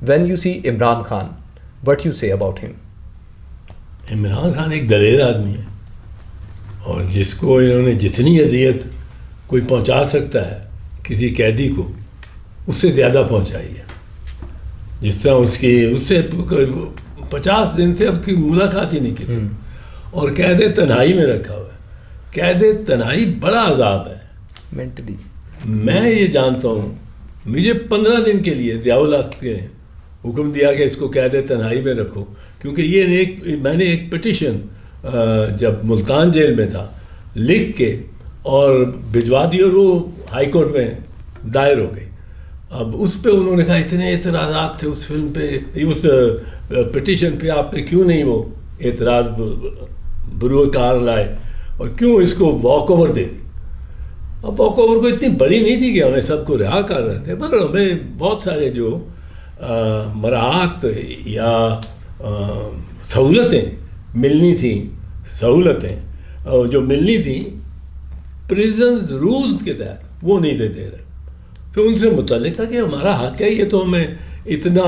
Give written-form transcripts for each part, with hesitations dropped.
When you see Imran Khan, what you say about him? Imran Khan ایک دلیر آدمی ہے اور جس کو انہوں نے جتنی اذیت کوئی پہنچا سکتا ہے کسی قیدی کو اس سے زیادہ پہنچائی ہے. جس طرح اس سے 50 دن سے اب کی ملاقات ہی نہیں کسی اور قید تنہائی میں رکھا ہوا ہے. قید تنہائی بڑا عذاب ہے Mentally. میں یہ جانتا ہوں مجھے 15 دن کے لیے ضیاء الحق نے حکم دیا کہ اس کو قید تنہائی میں رکھو کیونکہ یہ میں نے ایک پٹیشن جب ملتان جیل میں تھا لکھ کے اور بھجوا دی اور وہ ہائی کورٹ میں دائر ہو گئی. اب اس پہ انہوں نے کہا اتنے اعتراضات تھے اس فلم پہ اس پٹیشن پہ آپ نے کیوں نہیں وہ اعتراض بروئے کار لائے اور کیوں اس کو واک اوور دے دی. اب واک اوور کو اتنی بڑی نہیں تھی کہ ہمیں سب کو رہا کر رہے تھے مگر ہمیں بہت سارے جو مراعات یا سہولتیں ملنی تھیں جو ملنی تھیں پریزنز رولز کے تحت وہ نہیں دیتے رہے. تو ان سے متعلق تھا کہ ہمارا حق ہے یہ تو ہمیں اتنا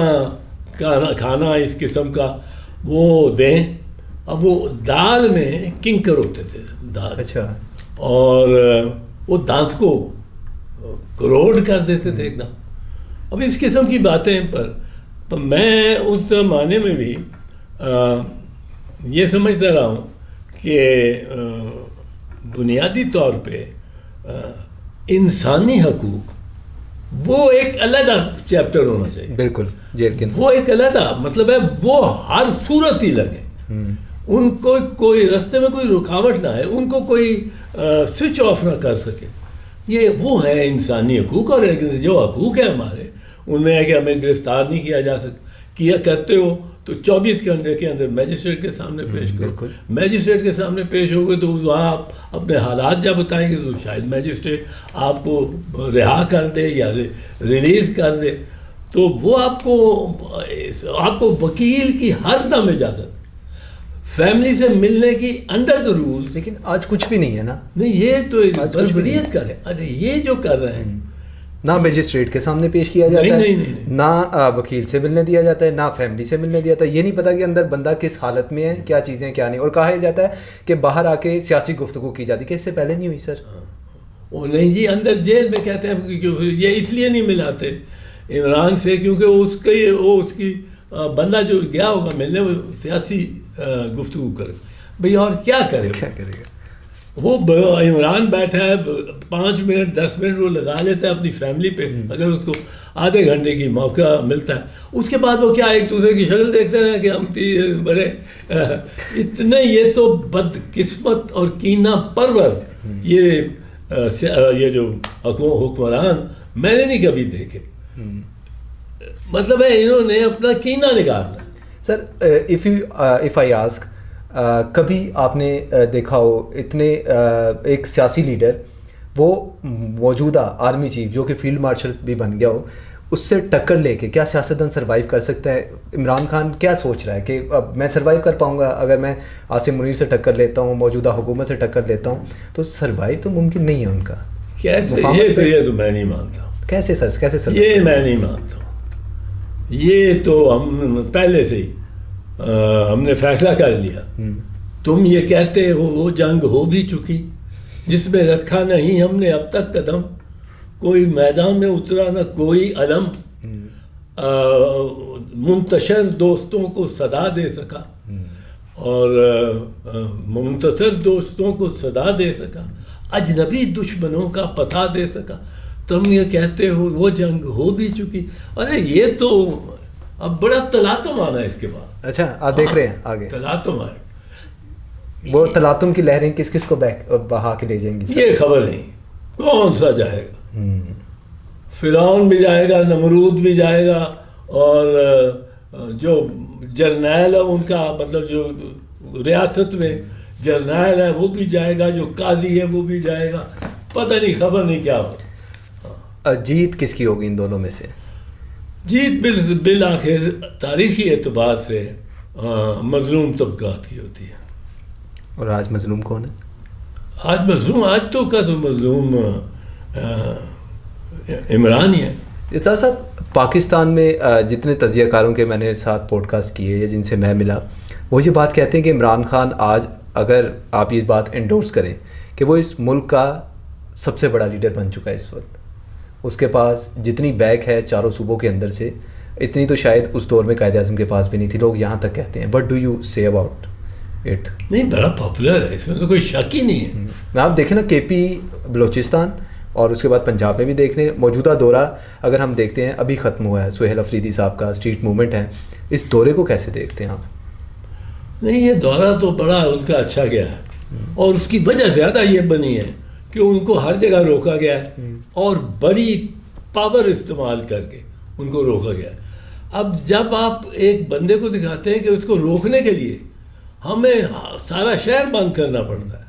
کھانا اس قسم کا وہ دیں. اب وہ دال میں کنکر ہوتے تھے دال اچھا اور وہ دانت کو کروڑ کر دیتے تھے ایک دم. اب اس قسم کی باتیں پر میں اس زمانے میں بھی یہ سمجھتا رہا ہوں کہ بنیادی طور پہ انسانی حقوق وہ ایک علیحدہ چیپٹر ہونا چاہیے. بالکل جیل کے وہ ایک علیحدہ مطلب ہے وہ ہر صورت ہی لگے. ان کو کوئی راستے میں کوئی رکاوٹ نہ ہے ان کو کوئی سوئچ آف نہ کر سکے. یہ وہ ہے انسانی حقوق. اور جو حقوق ہیں ہمارے ان میں ہے کہ ہمیں گرفتار نہیں کیا جا سکتا. کیا کرتے ہو تو 24 گھنٹے کے اندر میجسٹریٹ کے سامنے پیش کرو. میجسٹریٹ کے سامنے پیش ہو گئے تو وہاں آپ اپنے حالات جب بتائیں گے تو شاید میجسٹریٹ آپ کو رہا کر دے یا ریلیز کر دے. تو وہ آپ کو وکیل کی ہر دم اجازت فیملی سے ملنے کی انڈر دا رولز. لیکن آج کچھ بھی نہیں ہے نا. نہیں یہ تو بربریت کر ہے. اچھا یہ جو کر رہے ہیں نہ میجسٹریٹ کے سامنے پیش کیا جاتا ہے نہ وکیل سے ملنے دیا جاتا ہے نہ فیملی سے ملنے دیا جاتا ہے. یہ نہیں پتا کہ اندر بندہ کس حالت میں ہے کیا چیزیں کیا نہیں. اور کہا جاتا ہے کہ باہر آ کے سیاسی گفتگو کی جاتی کہ اس سے پہلے نہیں ہوئی سر. وہ نہیں جی اندر جیل میں کہتے ہیں یہ اس لیے نہیں ملاتے عمران سے کیونکہ اس کی بندہ جو گیا ہوگا ملنے وہ سیاسی گفتگو کرے. بھئی اور کیا کرے گا وہ عمران بیٹھا ہے 5 منٹ 10 منٹ وہ لگا لیتا ہے اپنی فیملی پہ اگر اس کو آدھے گھنٹے کی موقع ملتا ہے. اس کے بعد وہ کیا ایک دوسرے کی شکل دیکھتے ہیں کہ ہم بڑے اتنے یہ تو بد قسمت اور کینہ پرور یہ جو حکمران میں نے نہیں کبھی دیکھے. مطلب ہے انہوں نے اپنا کینہ نکالنا. سر if I ask کبھی آپ نے دیکھا ہو اتنے ایک سیاسی لیڈر وہ موجودہ آرمی چیف جو کہ فیلڈ مارشل بھی بن گیا ہو اس سے ٹکر لے کے کیا سیاستدان سروائیو کر سکتا ہے؟ عمران خان کیا سوچ رہا ہے کہ اب میں سروائیو کر پاؤں گا اگر میں عاصم منیر سے ٹکر لیتا ہوں موجودہ حکومت سے ٹکر لیتا ہوں تو سروائیو تو ممکن نہیں ہے ان کا. کیسے یہ تو میں نہیں مانتا. کیسے سر کیسے یہ میں نہیں مانتا ہوں. یہ تو ہم پہلے سے ہی ہم نے فیصلہ کر لیا. تم یہ کہتے ہو وہ جنگ ہو بھی چکی جس میں رکھا نہیں ہم نے اب تک قدم. کوئی میدان میں اترا نہ کوئی علم. منتشر دوستوں کو صدا دے سکا اور منتصر دوستوں کو صدا دے سکا. اجنبی دشمنوں کا پتہ دے سکا. تم یہ کہتے ہو وہ جنگ ہو بھی چکی. ارے یہ تو اب بڑا تلاطم آنا ہے اس کے بعد. اچھا آپ دیکھ رہے ہیں آگے تلاطم آئے. وہ تلاطم کی لہریں کس کس کو بہا کے لے جائیں گی یہ خبر نہیں. کون سا جائے گا؟ فرعون بھی جائے گا نمرود بھی جائے گا اور جو جرنیل ہے ان کا مطلب جو ریاست میں جرنیل ہے وہ بھی جائے گا جو قاضی ہے وہ بھی جائے گا. پتہ نہیں خبر نہیں کیا ہو. جیت کس کی ہوگی ان دونوں میں سے؟ جیت بالآخر تاریخی اعتبار سے مظلوم طبقات کی ہوتی ہے. اور آج مظلوم کون ہے؟ آج تو مظلوم عمران ہی ہے. اطلاع صاحب پاکستان میں جتنے تجزیہ کاروں کے میں نے ساتھ پوڈ کاسٹ کیے یا جن سے میں ملا وہ یہ بات کہتے ہیں کہ عمران خان آج اگر آپ یہ بات انڈورس کریں کہ وہ اس ملک کا سب سے بڑا لیڈر بن چکا ہے اس وقت, اس کے پاس جتنی بیک ہے چاروں صوبوں کے اندر سے اتنی تو شاید اس دور میں قائد اعظم کے پاس بھی نہیں تھی, لوگ یہاں تک کہتے ہیں. بٹ ڈو یو سے اباؤٹ اٹ؟ نہیں, بڑا پاپولر ہے, اس میں تو کوئی شک ہی نہیں ہے. آپ دیکھیں نا کے پی بلوچستان اور اس کے بعد پنجاب میں بھی دیکھ لیں, موجودہ دورہ اگر ہم دیکھتے ہیں ابھی ختم ہوا ہے سہیل افریدی صاحب کا اسٹریٹ موومنٹ ہے, اس دورے کو کیسے دیکھتے ہیں آپ؟ نہیں, یہ دورہ تو بڑا ان کا اچھا گیا ہے, اور اس کی وجہ زیادہ یہ بنی ہے کہ ان کو ہر جگہ روکا گیا ہے اور بڑی پاور استعمال کر کے ان کو روکا گیا ہے. اب جب آپ ایک بندے کو دکھاتے ہیں کہ اس کو روکنے کے لیے ہمیں سارا شہر بند کرنا پڑتا ہے,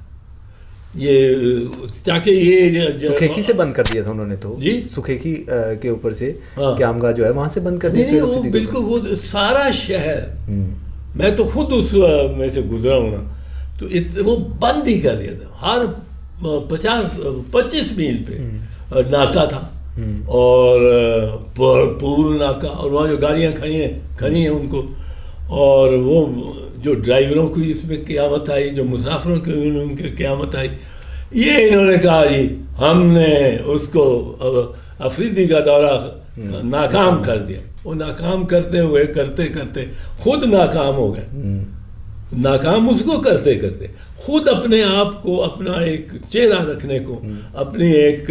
یہ تاکہ یہ سکھیکی سے بند کر دیا تھا انہوں نے, تو جی سکھیکی کے اوپر سے کیام گاہ جو ہے وہاں سے بند کر دیا. وہ بالکل وہ سارا شہر, میں تو خود اس میں سے گزرا ہوں نا, تو وہ بند ہی کر دیا تھا. ہر 50-25 میل پہ ناکا تھا, اور پور ناکا, اور وہاں جو گاڑیاں کھڑی ہیں ان کو, اور وہ جو ڈرائیوروں کی اس میں قیامت آئی, جو مسافروں کی ان کی قیامت آئی. یہ انہوں نے کہا جی ہم نے اس کو افریدی کا دورہ ناکام کر دیا. وہ ناکام کرتے ہوئے کرتے خود ناکام ہو گئے. ناکام اس کو کرتے خود اپنے آپ کو, اپنا ایک چہرہ رکھنے کو, اپنی ایک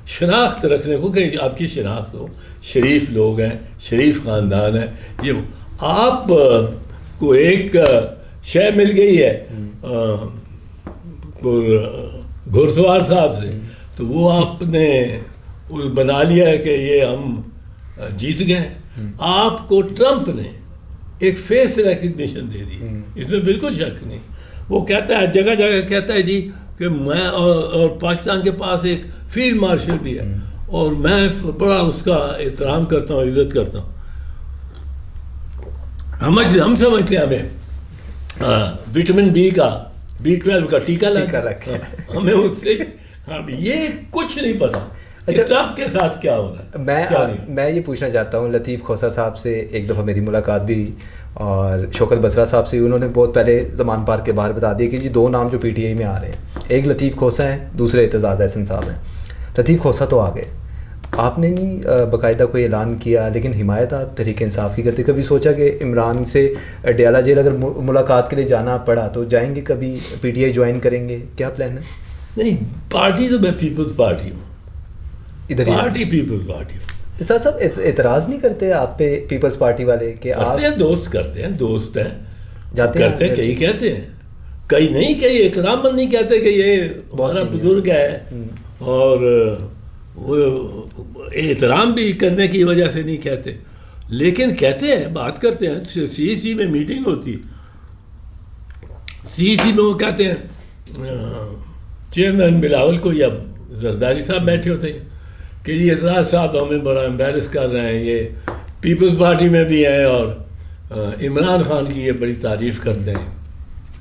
شناخت رکھنے کو, کہ آپ کی شناخت ہو, شریف لوگ ہیں, شریف خاندان ہے. یہ آپ کو ایک شے مل گئی ہے گھڑ سوار صاحب سے, تو وہ آپ نے بنا لیا ہے کہ یہ ہم جیت گئے. آپ کو ٹرمپ نے ایک فیس ریکگنیشن دے دی, اس میں بالکل شک نہیں. وہ کہتا ہے جگہ جگہ کہتا ہے جی کہ میں اور پاکستان کے پاس ایک فیلڈ مارشل بھی ہے, اور میں بڑا اس کا احترام کرتا ہوں, عزت کرتا ہوں. ہم سمجھتے ہیں ہمیں وٹامن B12 کا ٹیکہ لگا, ہمیں اس سے یہ کچھ نہیں پتا ٹرمپ کے ساتھ کیا ہو رہا ہے. میں یہ پوچھنا چاہتا ہوں, لطیف کھوسہ صاحب سے ایک دفعہ میری ملاقات بھی ہوئی, اور شوکت بسرا صاحب سے, انہوں نے بہت پہلے زمان پارک کے باہر بتا دیا کہ جی 2 نام جو پی ٹی آئی میں آ رہے ہیں, ایک لطیف کھوسہ ہیں, دوسرے اعتزاز احسن صاحب ہیں. لطیف کھوسہ تو آ گئے, آپ نے نہیں باقاعدہ کوئی اعلان کیا, لیکن حمایت آپ تحریک انصاف کی کرتے. کبھی سوچا کہ عمران سے ڈیالہ جیل اگر ملاقات کے لیے جانا پڑا تو جائیں گے, کبھی پی ٹی آئی جوائن کریں گے, کیا پلان ہے؟ نہیں, پارٹی تو میں پیپلز پارٹی ہوں, ادھر پارٹی پیپلز پارٹی ہوں. صاحب اعتراض نہیں کرتے آپ پہ پیپلز پارٹی والے کہ کرتے ہیں؟ دوست کرتے ہیں, دوست ہیں, جاتے کرتے ہیں, کئی کہتے ہیں, کئی نہیں, کئی اکرام نہیں کہتے کہ یہ ہمارا بزرگ ہے, اور وہ احترام بھی کرنے کی وجہ سے نہیں کہتے, لیکن کہتے ہیں, بات کرتے ہیں. سی میں میٹنگ ہوتی, سی میں وہ کہتے ہیں چیئرمین بلاول کو یا زرداری صاحب بیٹھے ہوتے ہیں کہ یہ اعتراض صاحب ہمیں بڑا امبیرس کر رہے ہیں, یہ پیپلز پارٹی میں بھی ہیں اور عمران خان کی یہ بڑی تعریف کرتے ہیں.